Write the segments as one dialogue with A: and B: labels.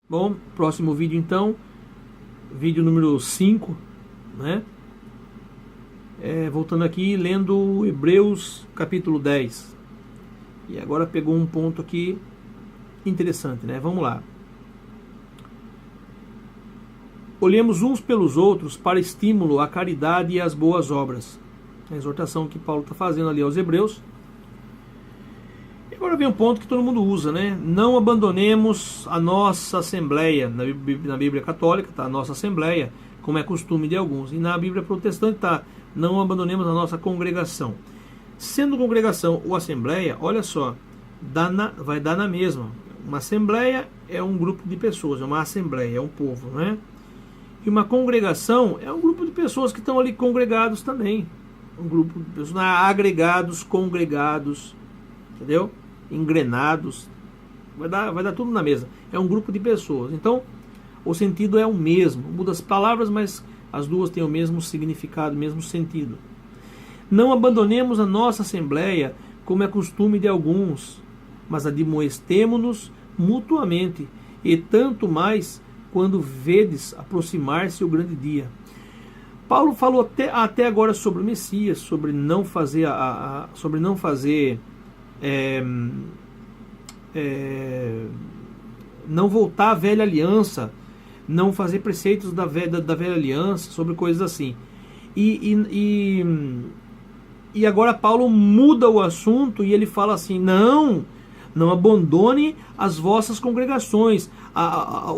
A: Bom, próximo vídeo então, vídeo número 5, né? Voltando aqui, lendo Hebreus capítulo 10. E agora pegou um ponto aqui interessante, né? Vamos lá. Olhemos uns pelos outros para estímulo à caridade e às boas obras. A exortação que Paulo está fazendo ali aos Hebreus. Agora vem um ponto que todo mundo usa, né? Não abandonemos a nossa assembleia. Na Bíblia católica está a nossa assembleia, como é costume de alguns. E na Bíblia protestante está, não abandonemos a nossa congregação. Sendo congregação ou assembleia, olha só, vai dar na mesma. Uma assembleia é um grupo de pessoas, é uma assembleia, é um povo, né? E uma congregação é um grupo de pessoas que estão ali congregados também. Um grupo de pessoas agregados, congregados, entendeu? Engrenados, vai dar tudo na mesa. É um grupo de pessoas. Então, o sentido é o mesmo. Muda as palavras, mas as duas têm o mesmo significado, o mesmo sentido. Não abandonemos a nossa assembleia, como é costume de alguns, mas admoestemo-nos mutuamente, e tanto mais quando vedes aproximar-se o grande dia. Paulo falou até agora sobre o Messias, sobre não fazer não voltar à velha aliança, não fazer preceitos da velha aliança, sobre coisas assim. E agora Paulo muda o assunto e ele fala assim: não abandone as vossas congregações,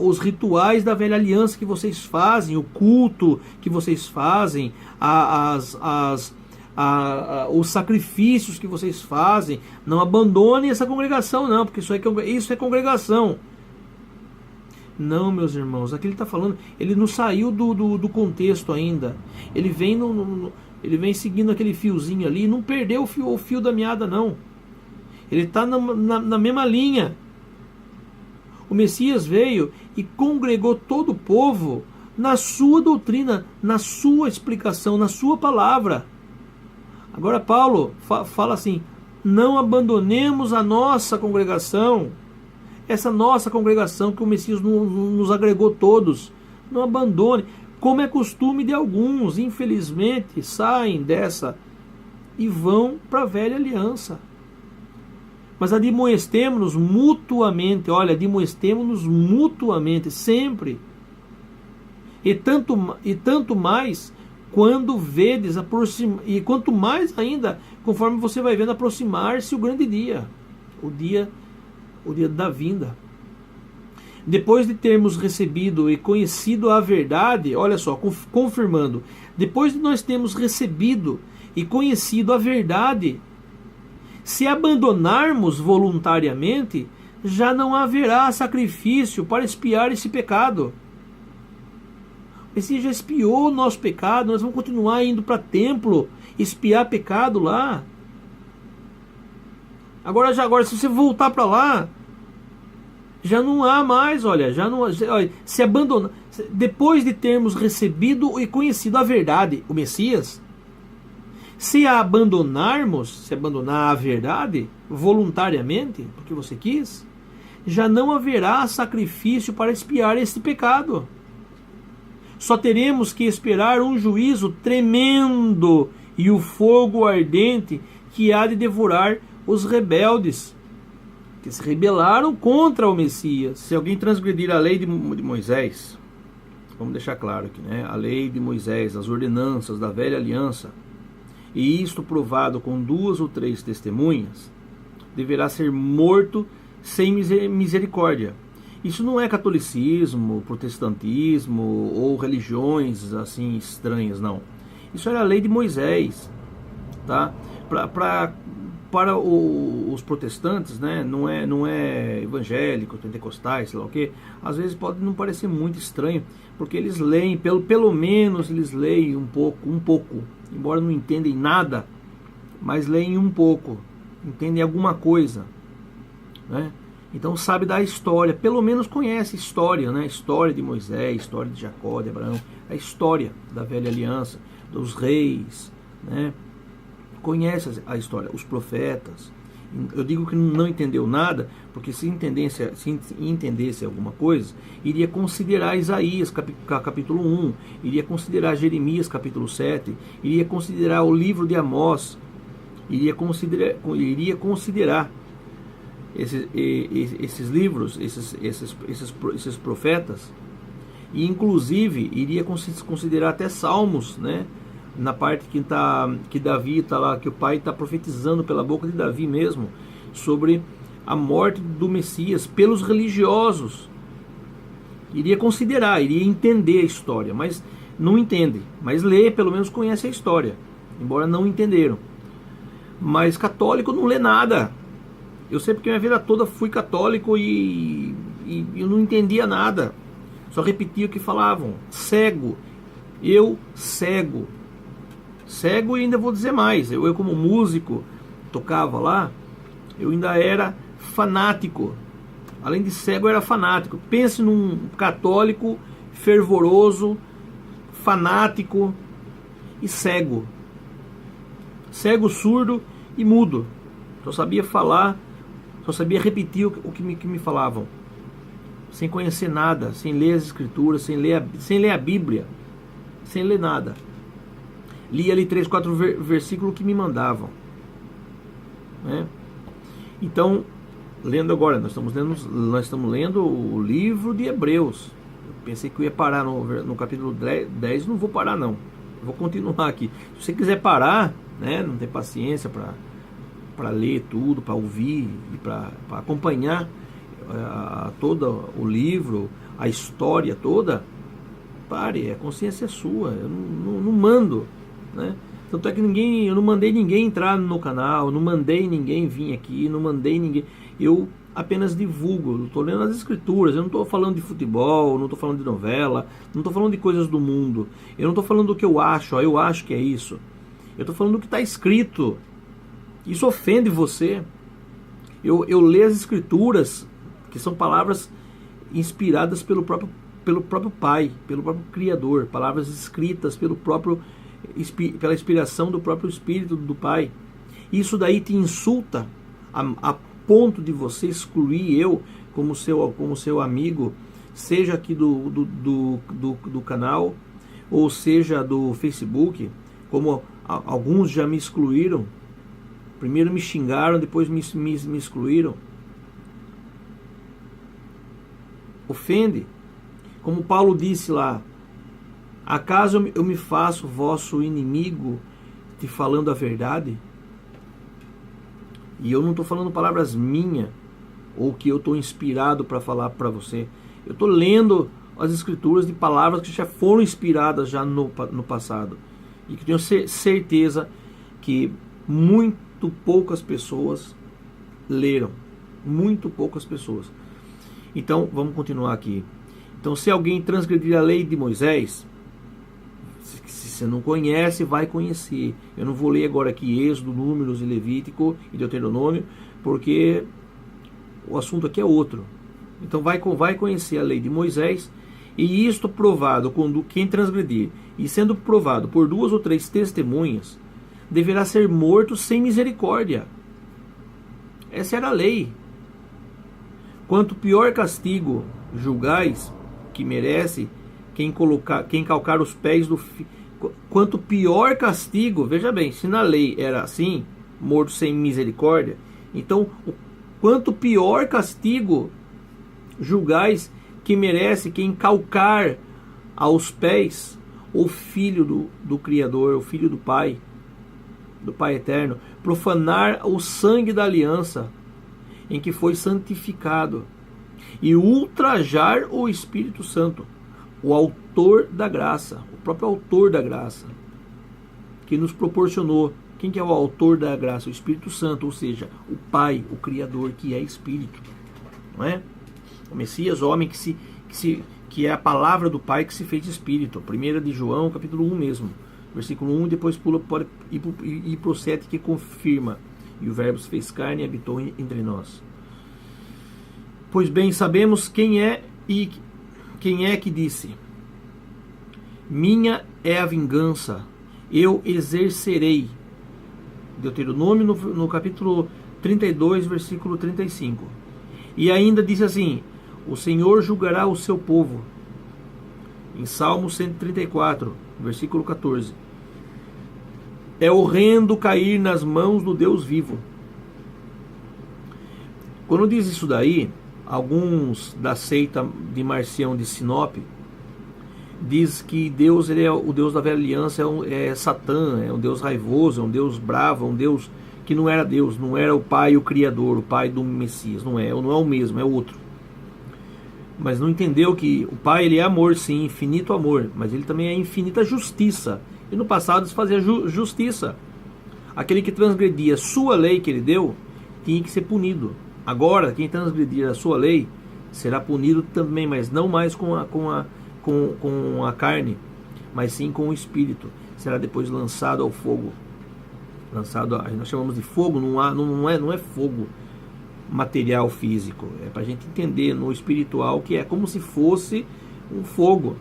A: os rituais da velha aliança que vocês fazem, o culto que vocês fazem, os sacrifícios que vocês fazem. Não abandone essa congregação, não, porque isso é congregação. Não, meus irmãos, aqui ele está falando, ele não saiu do contexto ainda. Ele vem seguindo aquele fiozinho ali, não perdeu o fio da meada, não. Ele está na mesma linha. O Messias veio e congregou todo o povo na sua doutrina, na sua explicação, na sua palavra. Agora Paulo fala assim: não abandonemos a nossa congregação, essa nossa congregação que o Messias nos agregou todos. Não abandone, como é costume de alguns, infelizmente, saem dessa e vão para a velha aliança. Mas admoestemo-nos mutuamente, olha, admoestemo-nos mutuamente, sempre. E tanto mais quando vedes e quanto mais ainda, conforme você vai vendo aproximar-se o grande dia, o dia da vinda. Depois de termos recebido e conhecido a verdade, olha só, confirmando, depois de nós termos recebido e conhecido a verdade, se abandonarmos voluntariamente, já não haverá sacrifício para expiar esse pecado. Esse já expiou o nosso pecado, nós vamos continuar indo para templo, expiar pecado lá. Agora, se você voltar para lá, já não há mais, olha, se abandonar. Depois de termos recebido e conhecido a verdade, o Messias, se abandonar a verdade voluntariamente, porque você quis, já não haverá sacrifício para expiar esse pecado. Só teremos que esperar um juízo tremendo e o fogo ardente que há de devorar os rebeldes, que se rebelaram contra o Messias. Se alguém transgredir a lei de Moisés, vamos deixar claro aqui, né? A lei de Moisés, as ordenanças da velha aliança, e isto provado com 2 ou 3 testemunhas, deverá ser morto sem misericórdia. Isso não é catolicismo, protestantismo ou religiões assim estranhas, não. Isso era a lei de Moisés, tá? Para os protestantes, né? Não é evangélicos, pentecostais, sei lá o quê. Às vezes pode não parecer muito estranho, porque eles leem, pelo menos eles leem um pouco, embora não entendem nada, mas leem um pouco, entendem alguma coisa, né? Então sabe da história, pelo menos conhece a história, né? História de Moisés, história de Jacó, de Abraão, a história da velha aliança, dos reis, né? Conhece a história, os profetas. Eu digo que não entendeu nada, porque se entendesse alguma coisa, iria considerar Isaías capítulo 1, iria considerar Jeremias capítulo 7, iria considerar o livro de Amós, iria considerar esses livros, esses profetas, e inclusive iria considerar até Salmos, né? Na parte que Davi está lá, que o pai está profetizando pela boca de Davi mesmo, sobre a morte do Messias pelos religiosos. Iria considerar, iria entender a história, mas não entende. Mas lê, pelo menos conhece a história, embora não entenderam. Mas católico não lê nada. Eu sei porque minha vida toda fui católico e eu não entendia nada. Só repetia o que falavam. Cego. Eu cego. Cego, e ainda vou dizer mais, eu como músico, tocava lá, eu ainda era fanático. Além de cego, eu era fanático. Pense num católico fervoroso, fanático e cego. Cego, surdo e mudo. Só sabia falar, só sabia repetir o que me falavam. Sem conhecer nada, sem ler as escrituras, sem ler a Bíblia, sem ler nada. Li ali 3, 4 versículos que me mandavam, né? Então, lendo agora, nós estamos lendo o livro de Hebreus. Eu pensei que eu ia parar no capítulo 10, não vou parar não. Eu vou continuar aqui. Se você quiser parar, né, não tem paciência para ler tudo, para ouvir e para acompanhar todo o livro, a história toda, pare, a consciência é sua. Eu não mando, né? Tanto é que eu não mandei ninguém entrar no canal, não mandei ninguém vir aqui, não mandei ninguém. Eu apenas divulgo, estou lendo as escrituras, eu não estou falando de futebol, não estou falando de novela, não estou falando de coisas do mundo, eu não estou falando do que eu acho, eu acho que é isso. Eu estou falando do que está escrito. Isso ofende você. Eu leio as escrituras, que são palavras inspiradas pelo próprio Pai, pelo próprio Criador, palavras escritas pela inspiração do próprio Espírito do Pai. Isso daí te insulta a ponto de você excluir eu como seu amigo, seja aqui do canal, ou seja do Facebook, como alguns já me excluíram. Primeiro me xingaram, depois me excluíram. Ofende. Como Paulo disse lá: acaso eu me faço vosso inimigo te falando a verdade? E eu não estou falando palavras minhas, ou que eu estou inspirado para falar para você. Eu estou lendo as escrituras de palavras que já foram inspiradas já no passado. E que tenho certeza que muito poucas pessoas leram. Muito poucas pessoas. Então, vamos continuar aqui. Então, se alguém transgredir a lei de Moisés, se você não conhece, vai conhecer. Eu não vou ler agora aqui Êxodo, Números e Levítico e Deuteronômio, porque o assunto aqui é outro. Então, vai conhecer a lei de Moisés, e isto provado quando quem transgredir, e sendo provado por 2 ou 3 testemunhas, deverá ser morto sem misericórdia. Essa era a lei. Quanto pior castigo julgais que merece quem calcar os pés do filho. Quanto pior castigo, veja bem, se na lei era assim, morto sem misericórdia, então quanto pior castigo julgais que merece quem calcar aos pés o filho do Criador, o filho do Pai eterno, profanar o sangue da aliança em que foi santificado, e ultrajar o Espírito Santo, o autor da graça, o próprio autor da graça, que nos proporcionou. Quem que é o autor da graça? O Espírito Santo, ou seja, o Pai, o Criador, que é Espírito, não é? O Messias, o homem que é a palavra do Pai que se fez Espírito. 1 de João, capítulo 1 mesmo, versículo 1, depois pula e pro 7 que confirma: e o Verbo se fez carne e habitou entre nós. Pois bem, sabemos quem é que disse: minha é a vingança, eu exercerei. Deuteronômio no capítulo 32, versículo 35. E ainda diz assim: o Senhor julgará o seu povo. Em Salmo 134, versículo 14. É horrendo cair nas mãos do Deus vivo. Quando diz isso daí, alguns da seita de Marcião de Sinop diz que Deus, ele é o Deus da velha aliança, é Satã, é um Deus raivoso, é um Deus bravo, é um Deus que não era Deus, não era o Pai, o Criador, o Pai do Messias, não é o mesmo, é outro. Mas não entendeu que o Pai, ele é amor, sim, infinito amor, mas ele também é infinita justiça. E no passado se fazia justiça. Aquele que transgredia sua lei que ele deu, tinha que ser punido. Agora, quem transgredir a sua lei será punido também, mas não mais com a carne, mas sim com o espírito. Será depois lançado ao fogo. Nós chamamos de fogo, não é fogo material físico. É para a gente entender no espiritual que é como se fosse um fogo.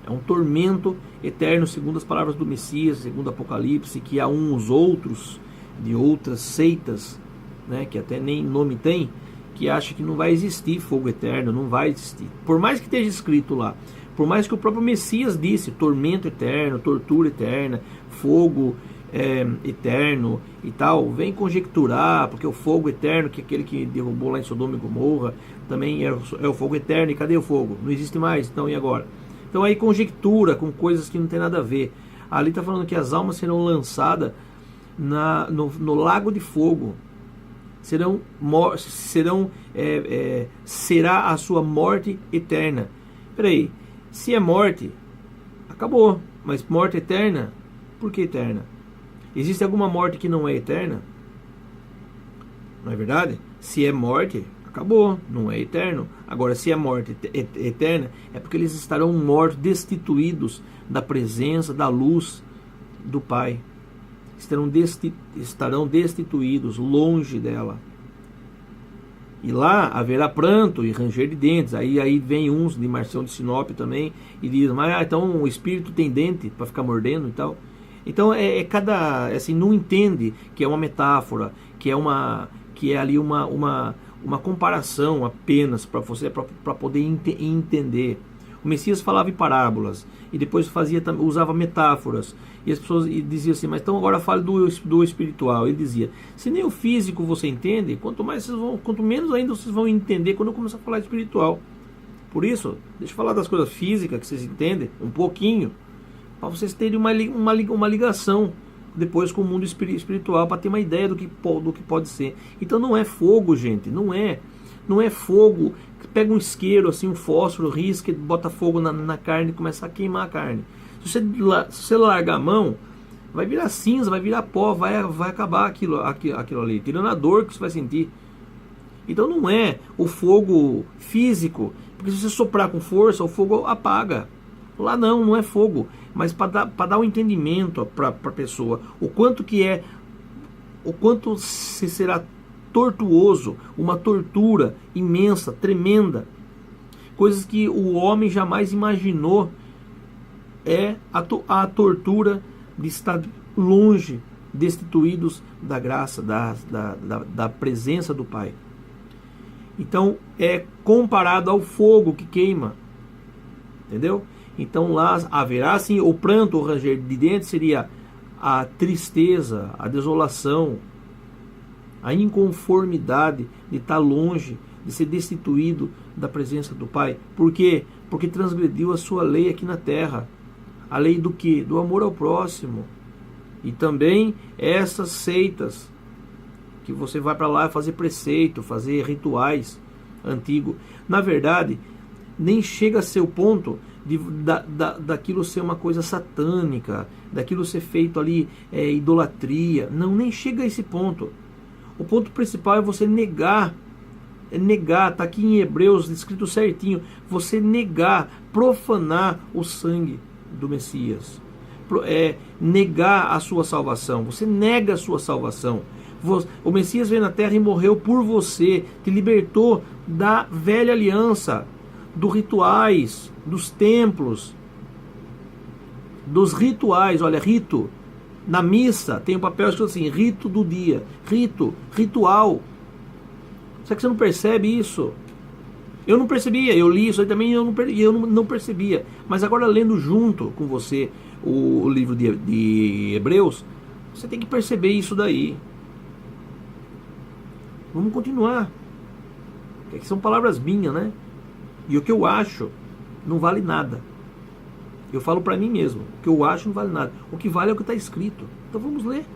A: É um tormento eterno, segundo as palavras do Messias, segundo o Apocalipse, que há uns outros de outras seitas, né, que até nem nome tem, que acha que não vai existir fogo eterno, não vai existir. Por mais que esteja escrito lá, por mais que o próprio Messias disse, tormento eterno, tortura eterna, fogo eterno e tal, vem conjecturar, porque o fogo eterno, que é aquele que derrubou lá em Sodoma e Gomorra, também é o fogo eterno, e cadê o fogo? Não existe mais, então e agora? Então aí conjectura com coisas que não tem nada a ver. Ali está falando que as almas serão lançadas no lago de fogo. Será a sua morte eterna. Peraí, se é morte, acabou. Mas morte eterna, por que eterna? Existe alguma morte que não é eterna? Não é verdade? Se é morte, acabou, não é eterno. Agora, se é morte eterna, é porque eles estarão mortos, destituídos da presença, da luz do Pai. Estarão destituídos, longe dela. E lá haverá pranto e ranger de dentes. Aí vem uns de Marcião de Sinop também e diz, mas então o espírito tem dente para ficar mordendo e tal. Então assim, não entende que é uma metáfora, que é ali uma comparação apenas para você, para poder entender. O Messias falava em parábolas e depois usava metáforas. E as pessoas diziam assim, mas então agora fale do espiritual. Ele dizia, se nem o físico você entende, quanto menos ainda vocês vão entender quando eu começar a falar de espiritual. Por isso, deixa eu falar das coisas físicas que vocês entendem, um pouquinho, para vocês terem uma ligação depois com o mundo espiritual, para ter uma ideia do que pode ser. Então não é fogo, gente, não é fogo. Pega um isqueiro, assim, um fósforo, risca, bota fogo na carne e começa a queimar a carne. Se você largar a mão, vai virar cinza, vai virar pó, vai acabar aquilo ali, tirando a dor que você vai sentir. Então não é o fogo físico, porque se você soprar com força, o fogo apaga. Lá não é fogo, mas para dar um entendimento para a pessoa, o quanto se será tortuoso, uma tortura imensa, tremenda, coisas que o homem jamais imaginou. É a tortura de estar longe, destituídos da graça, da presença do Pai. Então é comparado ao fogo que queima, entendeu? Então lá haverá sim o pranto, o ranger de dentes, seria a tristeza, a desolação, a inconformidade de estar longe, de ser destituído da presença do Pai. Por quê? Porque transgrediu a sua lei aqui na terra. A lei do quê? Do amor ao próximo. E também essas seitas, que você vai para lá fazer preceito, fazer rituais antigos. Na verdade, nem chega a ser o ponto daquilo ser uma coisa satânica, daquilo ser feito ali, idolatria. Não, nem chega a esse ponto. O ponto principal é você negar, está aqui em Hebreus escrito certinho, você negar, profanar o sangue do Messias, negar a sua salvação. Você nega a sua salvação. O Messias veio na terra e morreu por você, te libertou da velha aliança, dos rituais, dos templos, dos rituais. Olha, rito Na missa tem um papel escrito assim, rito do dia, ritual. Será que você não percebe isso? Eu não percebia, eu li isso aí também e eu não percebia. Mas agora lendo junto com você o livro de Hebreus, você tem que perceber isso daí. Vamos continuar. Porque são palavras minhas, né? E o que eu acho não vale nada. Eu falo para mim mesmo, o que eu acho não vale nada. O que vale é o que está escrito. Então vamos ler.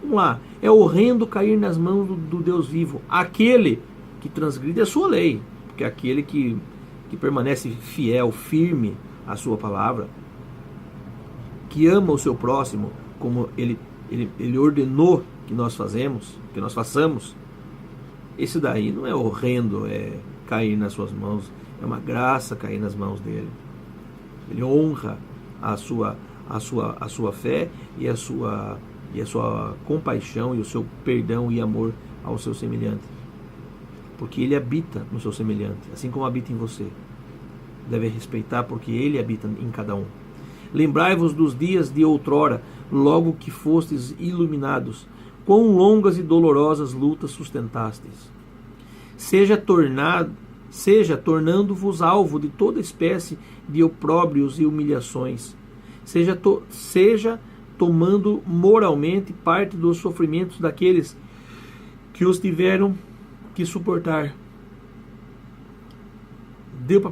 A: Vamos lá. É horrendo cair nas mãos do Deus vivo. Aquele que transgride a sua lei. Porque aquele que permanece fiel, firme à sua palavra, que ama o seu próximo, como ele ordenou que nós façamos, esse daí não é horrendo, é cair nas suas mãos. É uma graça cair nas mãos dele. Ele honra a sua fé e a sua compaixão e o seu perdão e amor ao seu semelhante. Porque ele habita no seu semelhante, assim como habita em você. Deve respeitar porque ele habita em cada um. Lembrai-vos dos dias de outrora, logo que fostes iluminados, quão longas e dolorosas lutas sustentastes. Seja tornando-vos alvo de toda espécie de opróbrios e humilhações. Seja tomando moralmente parte dos sofrimentos daqueles que os tiveram que suportar. Deu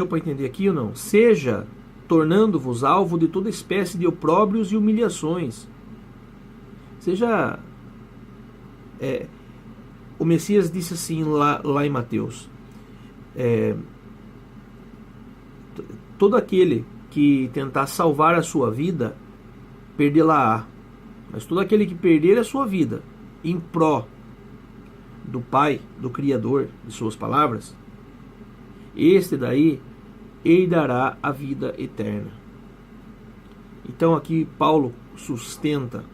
A: para entender aqui ou não? Seja tornando-vos alvo de toda espécie de opróbrios e humilhações. Seja... o Messias disse assim lá em Mateus: todo aquele que tentar salvar a sua vida, perdê-la-á. Mas todo aquele que perder a sua vida em pró do Pai, do Criador, de suas palavras, este daí herdará a vida eterna. Então aqui Paulo sustenta,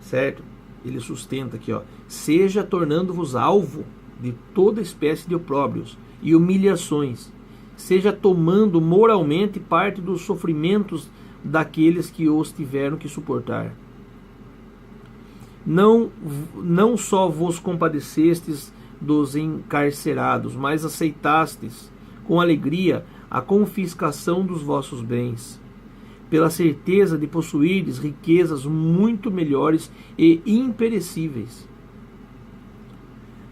A: certo? Ele sustenta aqui, ó, seja tornando-vos alvo de toda espécie de opróbrios e humilhações, seja tomando moralmente parte dos sofrimentos daqueles que os tiveram que suportar. Não só vos compadecestes dos encarcerados, mas aceitastes com alegria a confiscação dos vossos bens, pela certeza de possuirdes riquezas muito melhores e imperecíveis.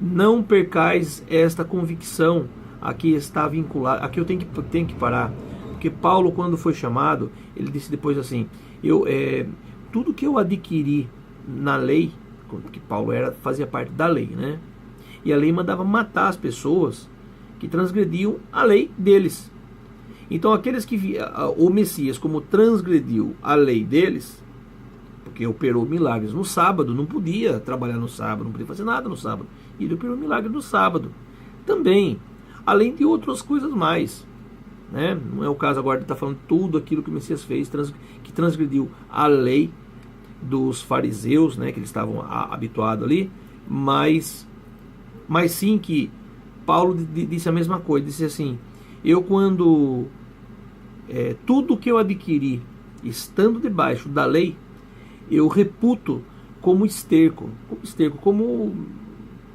A: Não percais esta convicção. Aqui está vinculado. Aqui eu tenho que parar, porque Paulo, quando foi chamado, ele disse depois assim: tudo que eu adquiri na lei, porque Paulo fazia parte da lei, né? E a lei mandava matar as pessoas que transgrediam a lei deles. Então aqueles que o Messias, como transgrediu a lei deles, porque operou milagres no sábado, não podia trabalhar no sábado, não podia fazer nada no sábado, e ele operou milagre no sábado também, além de outras coisas mais, né? Não é o caso agora de estar falando tudo aquilo que o Messias fez, que transgrediu a lei dos fariseus, né, que eles estavam habituados ali, mas sim que Paulo disse a mesma coisa, disse assim: eu quando tudo que eu adquiri estando debaixo da lei, eu reputo como esterco, como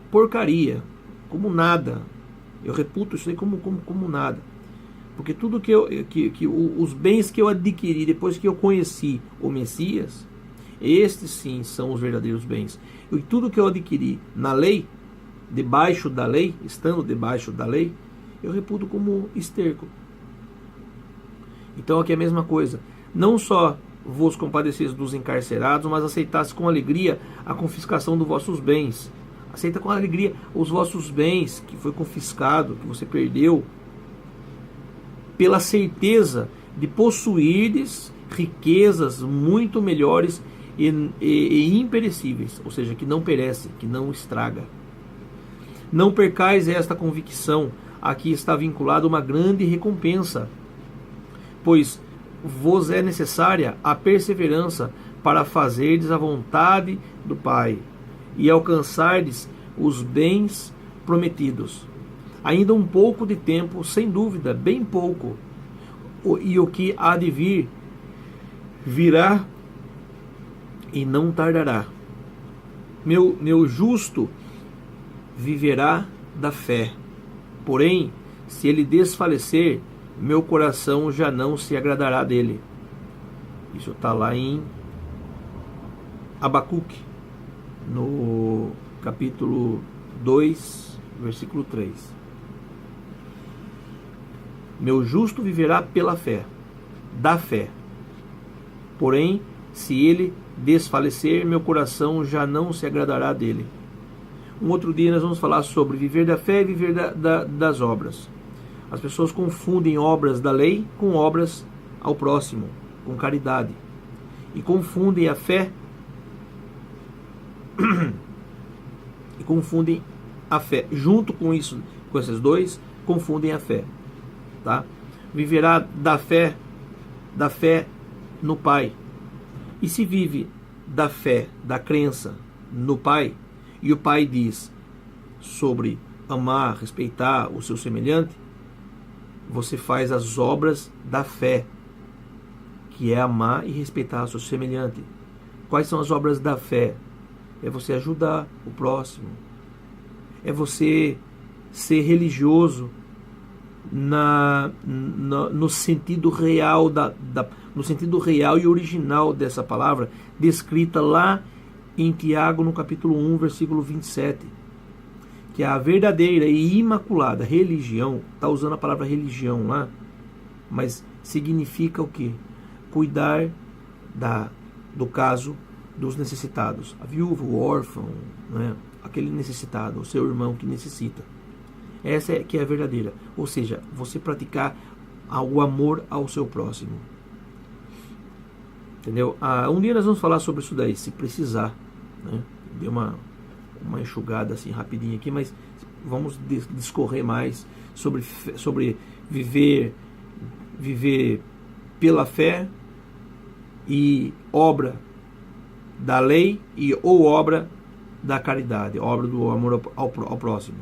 A: porcaria, como nada. Eu reputo isso aí como nada, porque tudo que os bens que eu adquiri depois que eu conheci o Messias, estes sim são os verdadeiros bens. E tudo que eu adquiri na lei, debaixo da lei, estando debaixo da lei, eu reputo como esterco. Então aqui é a mesma coisa. Não só vos compadeceis dos encarcerados, mas aceitasse com alegria a confiscação dos vossos bens. Aceita com alegria os vossos bens que foi confiscado, que você perdeu, pela certeza de possuirdes riquezas muito melhores e imperecíveis, ou seja, que não perece, que não estraga. Não percais esta convicção. Aqui está vinculada uma grande recompensa, pois vos é necessária a perseverança para fazerdes a vontade do Pai e alcançardes os bens prometidos. Ainda um pouco de tempo, sem dúvida, bem pouco, e o que há de vir virá e não tardará. Meu justo viverá da fé. Porém, se ele desfalecer, meu coração já não se agradará dele. Isso está lá em Abacuque, no capítulo 2, versículo 3. Meu justo viverá pela fé, da fé. Porém, se ele desfalecer, meu coração já não se agradará dele. Um outro dia nós vamos falar sobre viver da fé e viver das obras. As pessoas confundem obras da lei com obras ao próximo, com caridade. E confundem a fé e confundem a fé. Junto com isso, com esses dois, confundem a fé. Tá? Viverá da fé no Pai. E se vive da fé, da crença no Pai, e o Pai diz sobre amar, respeitar o seu semelhante, você faz as obras da fé, que é amar e respeitar o seu semelhante. Quais são as obras da fé? É você ajudar o próximo, é você ser religioso no sentido real no sentido real e original dessa palavra, descrita lá em Tiago, no capítulo 1, versículo 27, que a verdadeira e imaculada religião, está usando a palavra religião lá, mas significa o quê? Cuidar do caso dos necessitados, a viúva, o órfão, né? Aquele necessitado, o seu irmão que necessita. Essa é que é a verdadeira, ou seja, você praticar o amor ao seu próximo. Entendeu? Um dia nós vamos falar sobre isso daí, se precisar, né? Deu uma enxugada assim rapidinho aqui, mas vamos discorrer mais sobre viver pela fé e obra da lei ou obra da caridade, obra do amor ao próximo.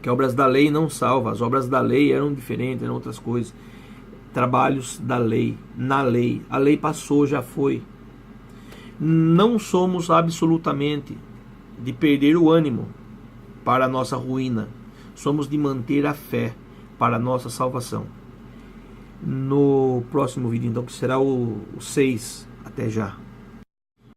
A: Que obras da lei não salvam, as obras da lei eram diferentes, eram outras coisas. Trabalhos da lei, na lei. A lei passou, já foi. Não somos absolutamente de perder o ânimo para a nossa ruína. Somos de manter a fé para a nossa salvação. No próximo vídeo, então, que será o 6. Até já.